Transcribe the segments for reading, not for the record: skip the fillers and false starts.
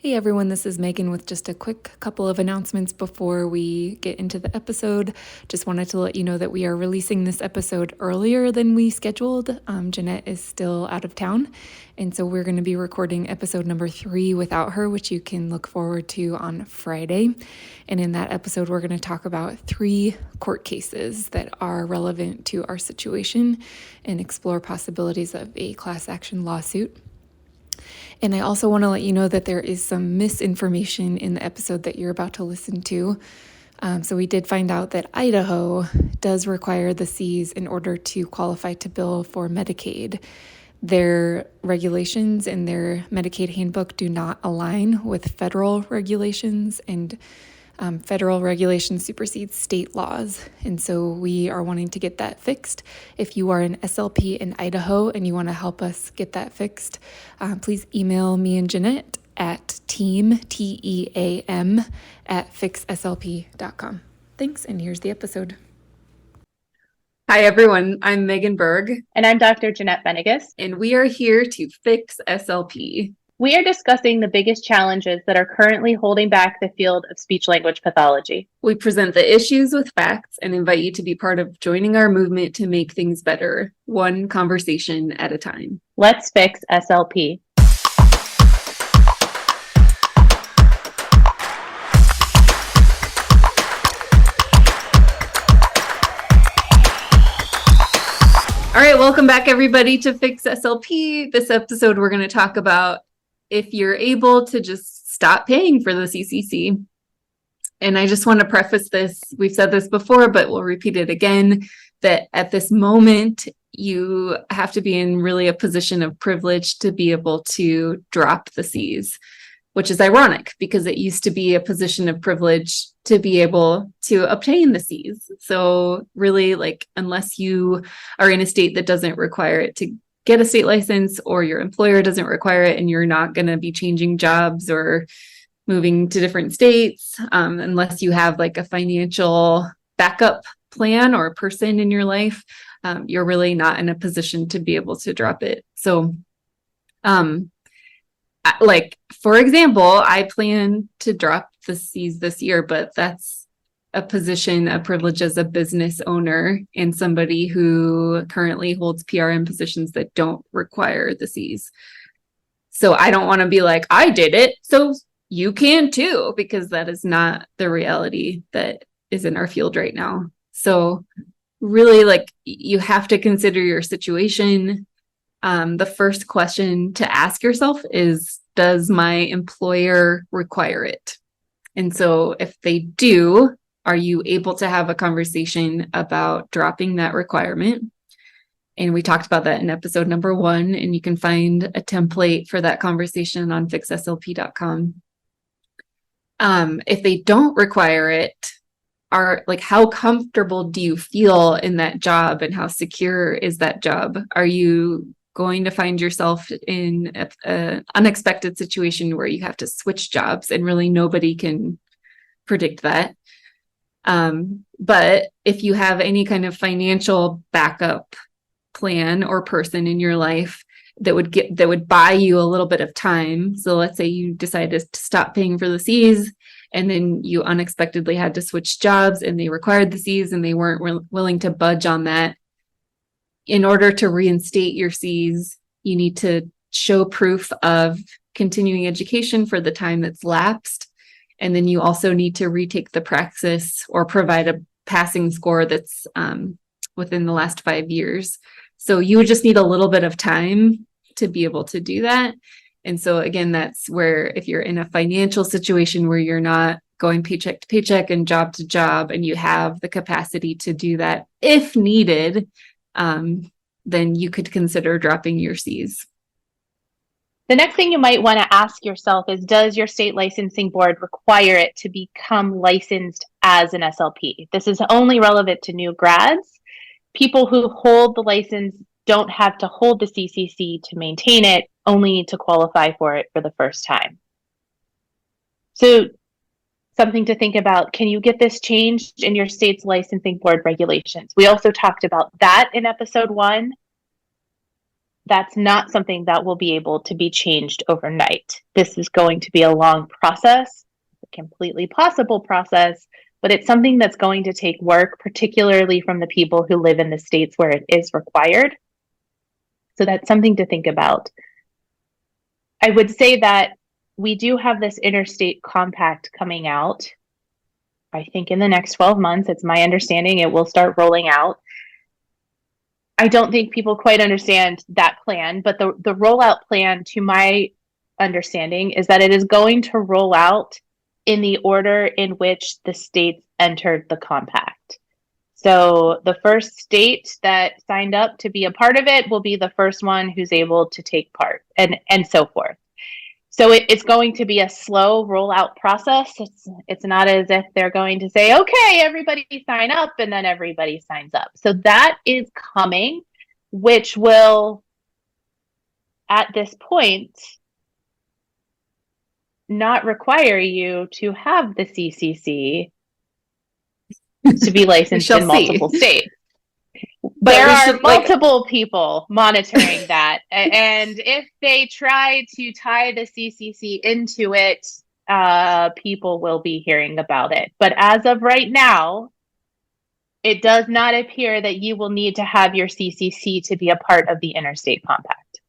Hey everyone, this is Megan with just a quick couple of announcements before we get into the episode. Just wanted to let you know that we are releasing this episode earlier than we scheduled. Jeanette is still out of town, and so we're going to be recording episode number 3 without her, which you can look forward to on Friday. And in that episode, we're going to talk about 3 court cases that are relevant to our situation and explore possibilities of a class action lawsuit. And I also want to let you know that there is some misinformation in the episode that you're about to listen to. So we did find out that Idaho does require the Cs in order to qualify to bill for Medicaid. Their regulations in their Medicaid handbook do not align with federal regulations, and federal regulations supersedes state laws. And so we are wanting to get that fixed. If you are an SLP in Idaho and you want to help us get that fixed, please email me and Jeanette at team, at fixslp.com. Thanks, and here's the episode. Hi, everyone. I'm Megan Berg. And I'm Dr. Jeanette Benigas. And we are here to fix SLP. We are discussing the biggest challenges that are currently holding back the field of speech-language pathology. We present the issues with facts and invite you to be part of joining our movement to make things better, one conversation at a time. Let's fix SLP. All right, welcome back, everybody, to Fix SLP. This episode, we're going to talk about if you're able to just stop paying for the CCC. And I just want to preface this, we've said this before, but we'll repeat it again, that at this moment, you have to be in really a position of privilege to be able to drop the Cs, which is ironic because it used to be a position of privilege to be able to obtain the Cs. So really, unless you are in a state that doesn't require it to get a state license, or your employer doesn't require it and you're not going to be changing jobs or moving to different states, unless you have a financial backup plan or person in your life, you're really not in a position to be able to drop it. So, for example, I plan to drop the Cs this year, but that's a position, a privilege as a business owner and somebody who currently holds PRN positions that don't require the Cs. So I don't want to be like, I did it, so you can too, because that is not the reality that is in our field right now. So really, you have to consider your situation. The first question to ask yourself is, does my employer require it? And so if they do, are you able to have a conversation about dropping that requirement? And we talked about that in episode number 1, and you can find a template for that conversation on fixslp.com. If they don't require it, how comfortable do you feel in that job, and how secure is that job? Are you going to find yourself in an unexpected situation where you have to switch jobs, and really nobody can predict that? But if you have any kind of financial backup plan or person in your life that would buy you a little bit of time. So let's say you decided to stop paying for the Cs, and then you unexpectedly had to switch jobs and they required the Cs and they weren't willing to budge on that. In order to reinstate your Cs, you need to show proof of continuing education for the time that's lapsed. And then you also need to retake the praxis or provide a passing score that's within the last 5 years. So you would just need a little bit of time to be able to do that. And so again, that's where if you're in a financial situation where you're not going paycheck to paycheck and job to job, and you have the capacity to do that if needed, then you could consider dropping your Cs. The next thing you might want to ask yourself is, does your state licensing board require it to become licensed as an SLP? This is only relevant to new grads. People who hold the license don't have to hold the CCC to maintain it, only need to qualify for it for the first time. So something to think about, can you get this changed in your state's licensing board regulations? We also talked about that in episode 1. that's not something that will be able to be changed overnight. This is going to be a long process, a completely possible process, but it's something that's going to take work, particularly from the people who live in the states where it is required. So that's something to think about. I would say that we do have this interstate compact coming out. I think in the next 12 months, it's my understanding it will start rolling out. I don't think people quite understand that plan, but the rollout plan, to my understanding, is that it is going to roll out in the order in which the states entered the compact. So the first state that signed up to be a part of it will be the first one who's able to take part, and so forth. So it's going to be a slow rollout process. It's not as if they're going to say, okay, everybody sign up, and then everybody signs up. So that is coming, which will, at this point, not require you to have the CCC to be licensed in multiple states. But there are multiple people monitoring that. And if they try to tie the CCC into it, people will be hearing about it. But as of right now, it does not appear that you will need to have your CCC to be a part of the interstate compact.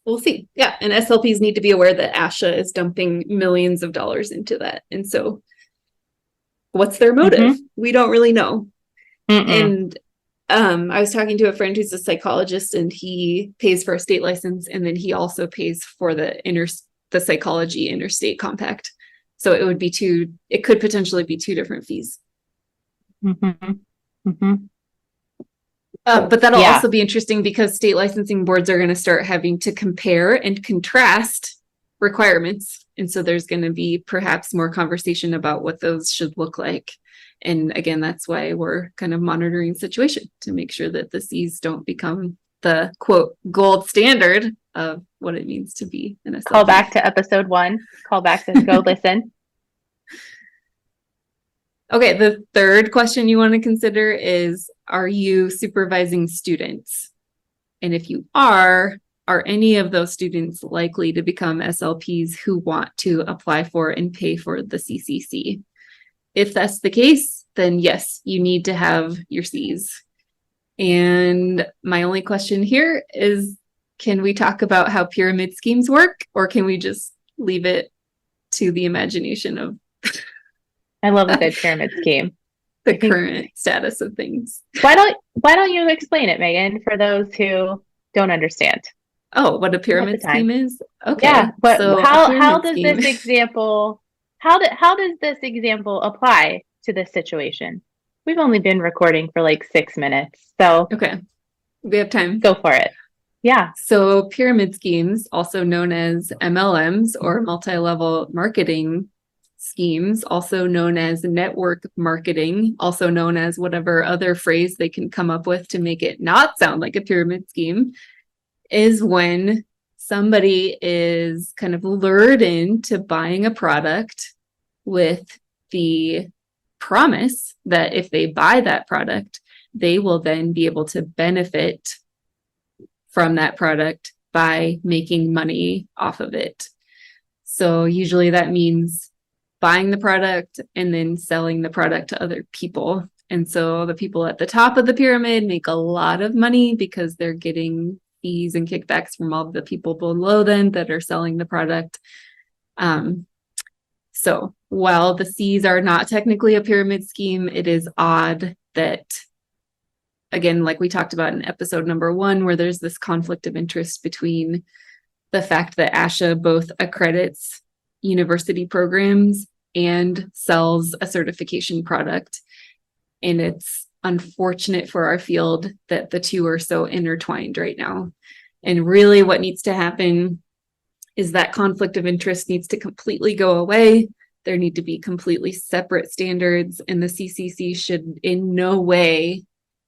We'll see. Yeah. And SLPs need to be aware that ASHA is dumping millions of dollars into that. And so what's their motive? We don't really know. And I was talking to a friend who's a psychologist, and he pays for a state license, and then he also pays for the psychology interstate compact. So it would be it could potentially be two different fees. But that'll also be interesting because state licensing boards are going to start having to compare and contrast requirements. And so there's going to be perhaps more conversation about what those should look like. And again, that's why we're kind of monitoring the situation to make sure that the Cs don't become the quote gold standard of what it means to be an SLP. Call back to episode 1. Call back to go listen. Okay, the third question you want to consider is, are you supervising students? And if you are any of those students likely to become SLPs who want to apply for and pay for the CCC? If that's the case, then yes, you need to have your Cs. And my only question here is, can we talk about how pyramid schemes work, or can we just leave it to the imagination of I love a good pyramid scheme. The current status of things. Why don't you explain it, Megan, for those who don't understand? Oh, what a pyramid scheme is? Okay. Yeah, but so how does this example apply to this situation? We've only been recording for like 6 minutes, so okay, we have time. Go for it. Yeah. So pyramid schemes, also known as MLMs or multi-level marketing schemes, also known as network marketing, also known as whatever other phrase they can come up with to make it not sound like a pyramid scheme, is when somebody is kind of lured into buying a product with the promise that if they buy that product, they will then be able to benefit from that product by making money off of it. So usually that means buying the product and then selling the product to other people. And so the people at the top of the pyramid make a lot of money because they're getting fees and kickbacks from all the people below them that are selling the product. So while the Cs are not technically a pyramid scheme, it is odd that, again, like we talked about in episode number 1, where there's this conflict of interest between the fact that ASHA both accredits university programs and sells a certification product. And it's unfortunate for our field that the two are so intertwined right now. And really what needs to happen is that conflict of interest needs to completely go away. There need to be completely separate standards, and the CCC should in no way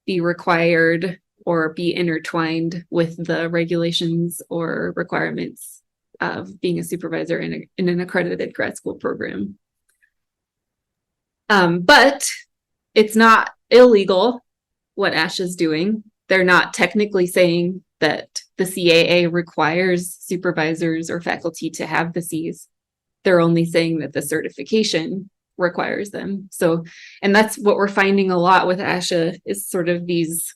be required or be intertwined with the regulations or requirements of being a supervisor in an accredited grad school program. But it's not illegal what ASHA is doing. they're not technically saying that the CAA requires supervisors or faculty to have the Cs. They're only saying that the certification requires them. So, and that's what we're finding a lot with ASHA is sort of these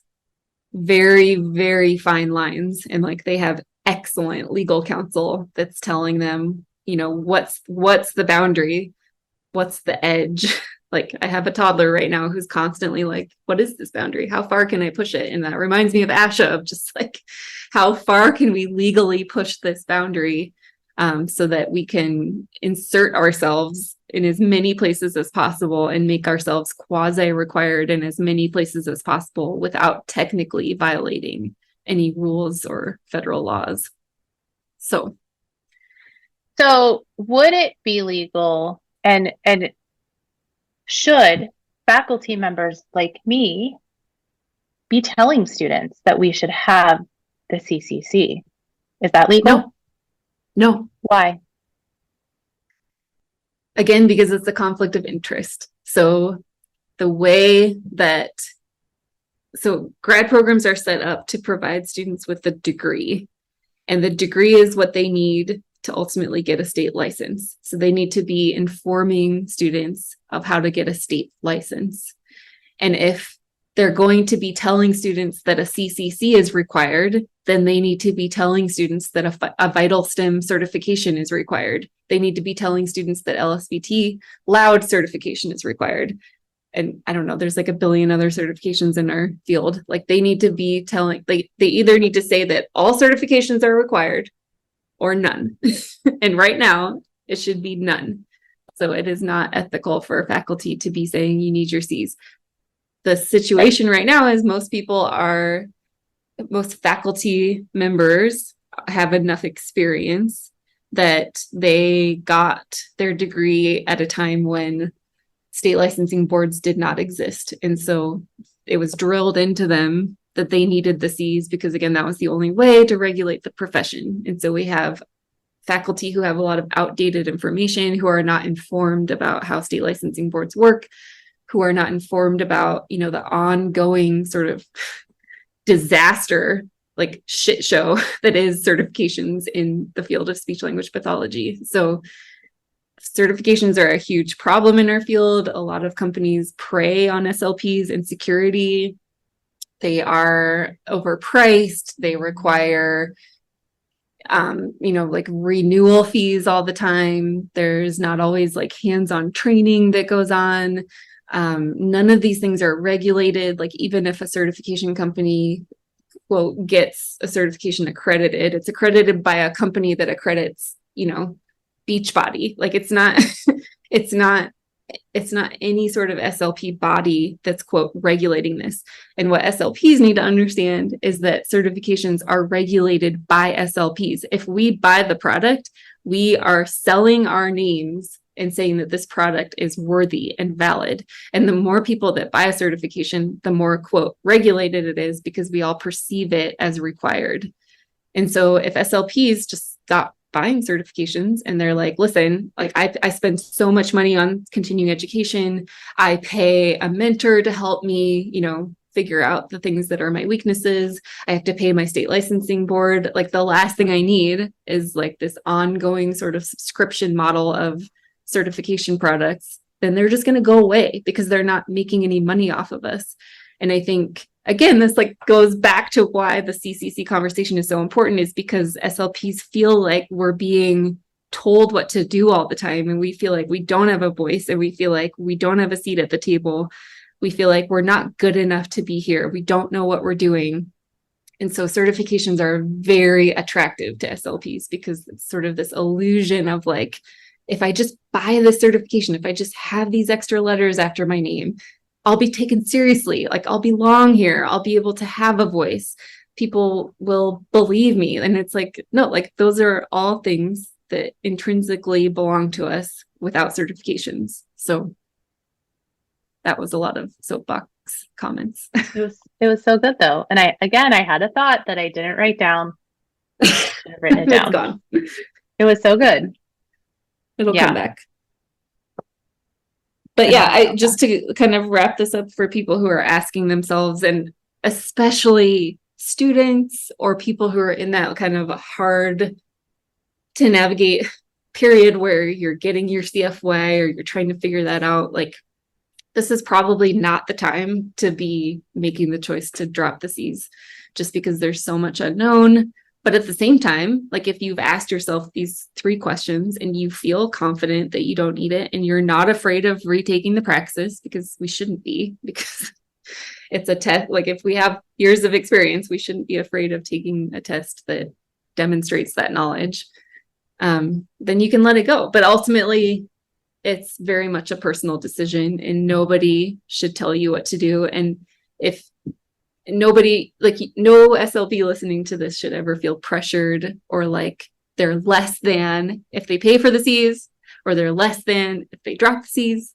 very, very fine lines. And like they have excellent legal counsel that's telling them, what's the boundary? What's the edge? Like I have a toddler right now who's constantly like, what is this boundary? How far can I push it? And that reminds me of ASHA, of just like, how far can we legally push this boundary so that we can insert ourselves in as many places as possible and make ourselves quasi-required in as many places as possible without technically violating any rules or federal laws. So would it be legal and should faculty members like me be telling students that we should have the CCC? Is that legal? No. Why? Again, because it's a conflict of interest. So the way that, grad programs are set up to provide students with a degree, and the degree is what they need to ultimately get a state license. So they need to be informing students of how to get a state license. And if they're going to be telling students that a CCC is required, then they need to be telling students that a vital STEM certification is required. They need to be telling students that LSVT loud certification is required. And I don't know, there's like a billion other certifications in our field. Like they need to be telling, they either need to say that all certifications are required or none. And right now it should be none. So it is not ethical for faculty to be saying you need your Cs. The situation right now is most faculty members have enough experience that they got their degree at a time when state licensing boards did not exist. And so it was drilled into them that they needed the Cs because, again, that was the only way to regulate the profession. And so we have faculty who have a lot of outdated information, who are not informed about how state licensing boards work, who are not informed about, the ongoing sort of disaster, like shit show that is certifications in the field of speech language pathology. So certifications are a huge problem in our field. A lot of companies prey on SLPs and security. They are overpriced. They require, like renewal fees all the time. There's not always like hands-on training that goes on. None of these things are regulated. Like even if a certification company, quote, gets a certification accredited, it's accredited by a company that accredits, Beachbody. Like it's not any sort of SLP body that's, quote, regulating this. And what SLPs need to understand is that certifications are regulated by SLPs. If we buy the product, we are selling our names and saying that this product is worthy and valid. And the more people that buy a certification, the more, quote, regulated it is because we all perceive it as required. And so if SLPs just stop buying certifications and they're like, listen, like I spend so much money on continuing education. I pay a mentor to help me, figure out the things that are my weaknesses. I have to pay my state licensing board. Like the last thing I need is like this ongoing sort of subscription model of certification products. Then they're just going to go away because they're not making any money off of us. And I think, again, this like goes back to why the CCC conversation is so important, is because SLPs feel like we're being told what to do all the time. And we feel like we don't have a voice, and we feel like we don't have a seat at the table. We feel like we're not good enough to be here. We don't know what we're doing. And so certifications are very attractive to SLPs because it's sort of this illusion of like, if I just buy this certification, if I just have these extra letters after my name, I'll be taken seriously. Like I'll belong here. I'll be able to have a voice. People will believe me. And it's like, no, like those are all things that intrinsically belong to us without certifications. So that was a lot of soapbox comments. It was so good though. And I had a thought that I didn't write down. I should have written it down. It's gone. It was so good. It'll come back. But yeah, just to kind of wrap this up for people who are asking themselves, and especially students or people who are in that kind of a hard to navigate period where you're getting your CFY or you're trying to figure that out, like this is probably not the time to be making the choice to drop the C's just because there's so much unknown. But at the same time, like if you've asked yourself these 3 questions and you feel confident that you don't need it and you're not afraid of retaking the praxis, because we shouldn't be, because it's a test. Like if we have years of experience, we shouldn't be afraid of taking a test that demonstrates that knowledge. Then you can let it go. But ultimately, it's very much a personal decision and nobody should tell you what to do. And if nobody, like no SLP listening to this should ever feel pressured or like they're less than if they pay for the C's or they're less than if they drop the C's.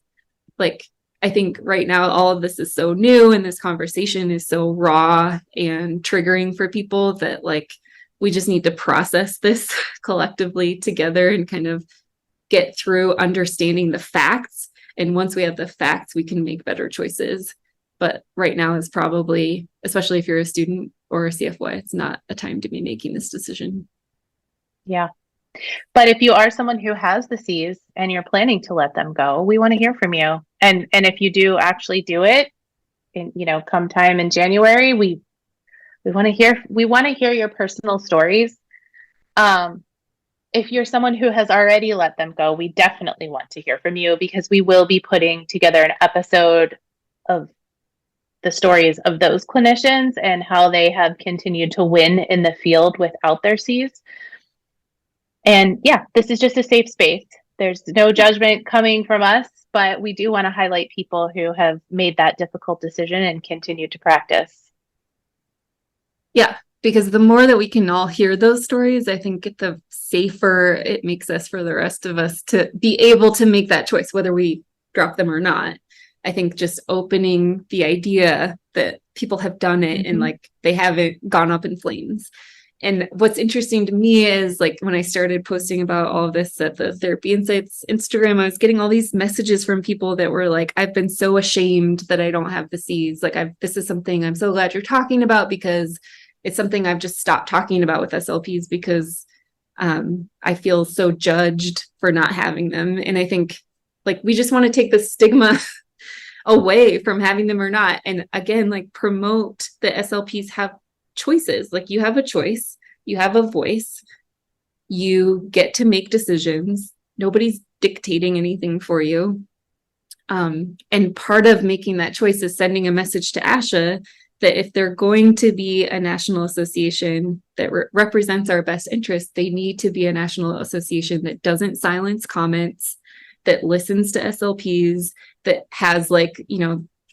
Like, I think right now, all of this is so new and this conversation is so raw and triggering for people that like, we just need to process this collectively together and kind of get through understanding the facts. And once we have the facts, we can make better choices. But right now is probably, especially if you're a student or a CFY, it's not a time to be making this decision. Yeah. But if you are someone who has the C's and you're planning to let them go, we want to hear from you. And if you do actually do it, in, come time in January, we want to hear your personal stories. If you're someone who has already let them go, we definitely want to hear from you because we will be putting together an episode of the stories of those clinicians and how they have continued to win in the field without their C's. And yeah, this is just a safe space. There's no judgment coming from us, but we do want to highlight people who have made that difficult decision and continue to practice. Yeah, because the more that we can all hear those stories, I think the safer it makes us for the rest of us to be able to make that choice, whether we drop them or not. I think just opening the idea that people have done it and like they haven't gone up in flames. And what's interesting to me is like when I started posting about all of this at the Therapy Insights Instagram, I was getting all these messages from people that were like, I've been so ashamed that I don't have the C's. Like this is something I'm so glad you're talking about because it's something I've just stopped talking about with SLPs because I feel so judged for not having them. And I think like we just want to take the stigma away from having them or not. And again, like promote the SLPs have choices. Like you have a choice, you have a voice, you get to make decisions. Nobody's dictating anything for you. And part of making that choice is sending a message to ASHA that if they're going to be a national association that represents our best interests, they need to be a national association that doesn't silence comments, that listens to SLPs, that has like,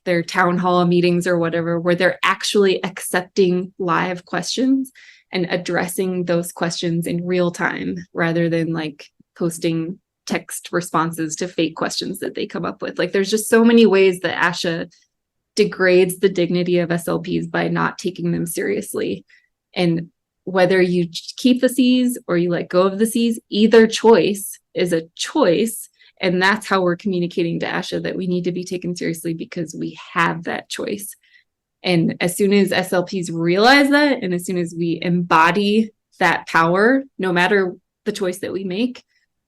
their town hall meetings or whatever, where they're actually accepting live questions and addressing those questions in real time rather than like posting text responses to fake questions that they come up with. Like there's just so many ways that ASHA degrades the dignity of SLPs by not taking them seriously. And whether you keep the C's or you let go of the C's, either choice is a choice. And that's how we're communicating to ASHA that we need to be taken seriously because we have that choice. And as soon as SLPs realize that, and as soon as we embody that power, no matter the choice that we make,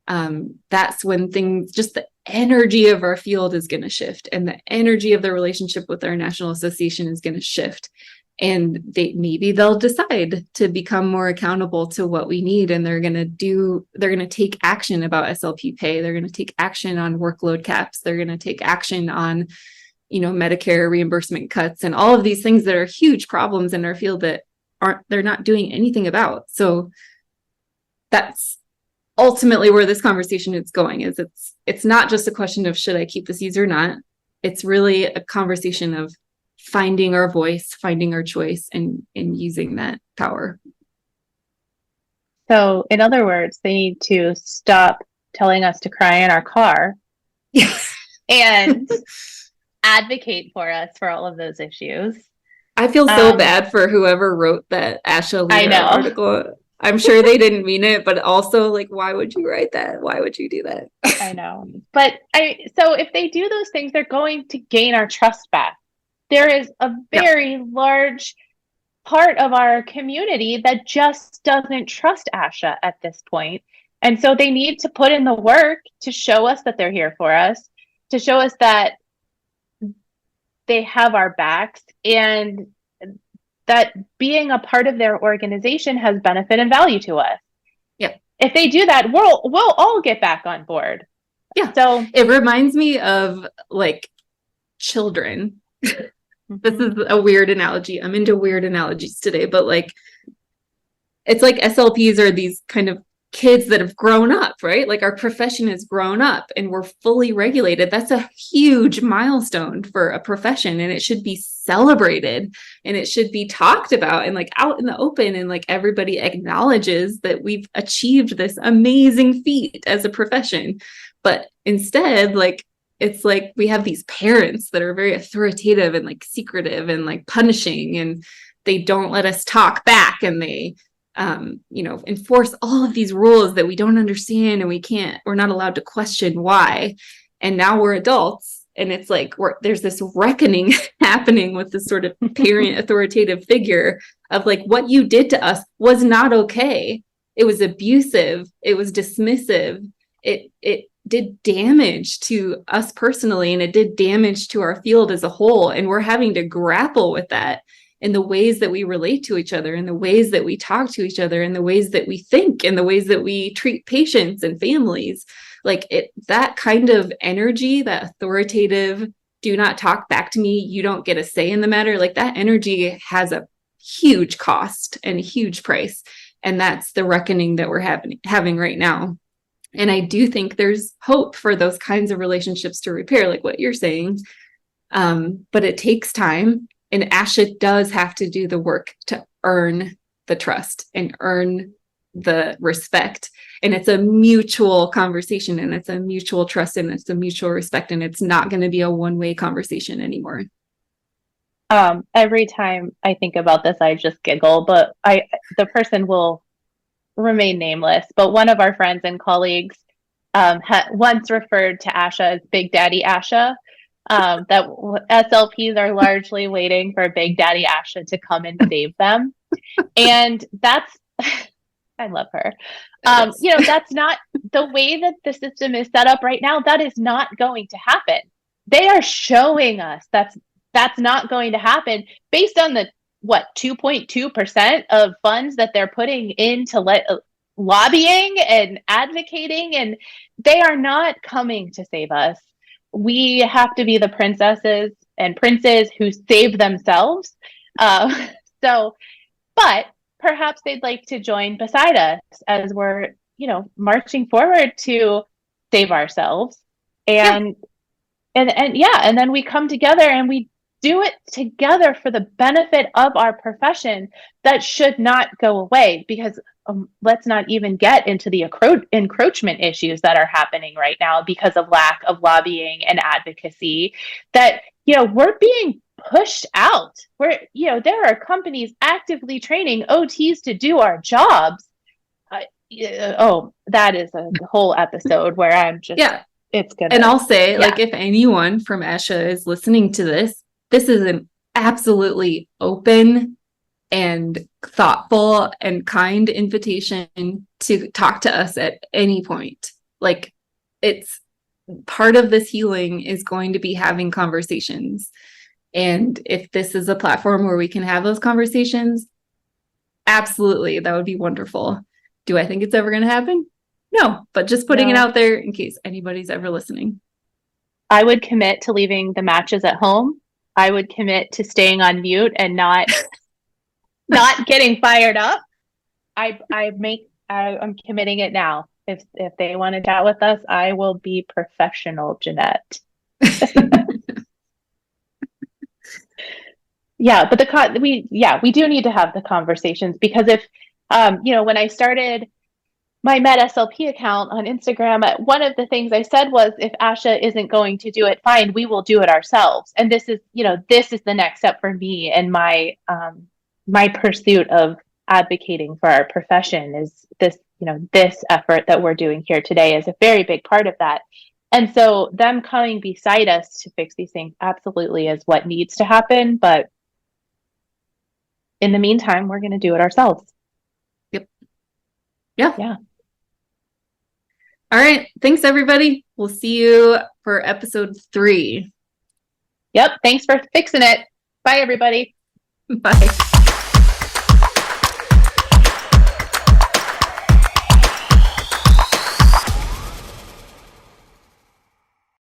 that's when things, just the energy of our field is going to shift and the energy of the relationship with our national association is going to shift. And maybe they'll decide to become more accountable to what we need. And they're going to take action about SLP pay. They're going to take action on workload caps. They're going to take action on, Medicare reimbursement cuts and all of these things that are huge problems in our field that they're not doing anything about. So that's ultimately where this conversation is going, is it's not just a question of should I keep the C's or not. It's really a conversation of finding our voice, finding our choice, and using that power. So in other words, they need to stop telling us to cry in our car and advocate for us for all of those issues. I feel so bad for whoever wrote that ASHA leader article. I'm sure they didn't mean it, but also like, why would you write that? Why would you do that? I know. But so if they do those things, they're going to gain our trust back. there is a very large part of our community that just doesn't trust ASHA at this point. And so they need to put in the work to show us that they're here for us, to show us that they have our backs, and that being a part of their organization has benefit and value to us. Yeah. If they do that, we'll all get back on board. Yeah. So it reminds me of like children. This is a weird analogy. I'm into weird analogies today, but like, it's like SLPs are these kind of kids that have grown up, right? Like our profession has grown up and we're fully regulated. That's a huge milestone for a profession, and it should be celebrated and it should be talked about and like out in the open, and like everybody acknowledges that we've achieved this amazing feat as a profession. But instead, like, it's like we have these parents that are very authoritative and like secretive and like punishing, and they don't let us talk back, and they enforce all of these rules that we don't understand, and we're not allowed to question why. And now we're adults, and it's like there's this reckoning happening with this sort of parent authoritative figure of like, what you did to us was not okay. It was abusive. It was dismissive. It did damage to us personally, and it did damage to our field as a whole. And we're having to grapple with that in the ways that we relate to each other, in the ways that we talk to each other, in the ways that we think, in the ways that we treat patients and families. Like that kind of energy, that authoritative, do not talk back to me, you don't get a say in the matter, like that energy has a huge cost and a huge price. And that's the reckoning that we're having right now. And I do think there's hope for those kinds of relationships to repair, like what you're saying. But it takes time. And ASHA does have to do the work to earn the trust and earn the respect. And it's a mutual conversation, and it's a mutual trust, and it's a mutual respect. And it's not going to be a one-way conversation anymore. Every time I think about this, I just giggle, but the person will remain nameless. But one of our friends and colleagues once referred to ASHA as Big Daddy ASHA. That SLPs are largely waiting for Big Daddy ASHA to come and save them. And that's, I love her. That's not the way that the system is set up right now. That is not going to happen. They are showing us that's not going to happen based on the 2.2% of funds that they're putting into lobbying and advocating, and they are not coming to save us. We have to be the princesses and princes who save themselves. But perhaps they'd like to join beside us as we're, marching forward to save ourselves. And then we come together and we do it together for the benefit of our profession. That should not go away, because let's not even get into the encroachment issues that are happening right now because of lack of lobbying and advocacy, that, we're being pushed out. There are companies actively training OTs to do our jobs. That is a whole episode where I'm just, it's good. And I'll say, like, if anyone from ASHA is listening to this is an absolutely open and thoughtful and kind invitation to talk to us at any point. Like, it's part of this healing is going to be having conversations. And if this is a platform where we can have those conversations, absolutely, that would be wonderful. Do I think it's ever going to happen? No, but just putting it out there in case anybody's ever listening. I would commit to leaving the matches at home. I would commit to staying on mute and not getting fired up. I'm committing it now. If they want to chat with us, I will be professional, Jeanette. But we do need to have the conversations, because if when I started my MedSLP account on Instagram, one of the things I said was, if ASHA isn't going to do it, fine, we will do it ourselves. And this is the next step for me, and my pursuit of advocating for our profession is this effort that we're doing here today is a very big part of that. And so them coming beside us to fix these things absolutely is what needs to happen. But in the meantime, we're going to do it ourselves. Yep. Yeah. Yeah. All right. Thanks, everybody. We'll see you for episode 3. Yep. Thanks for fixing it. Bye, everybody. Bye.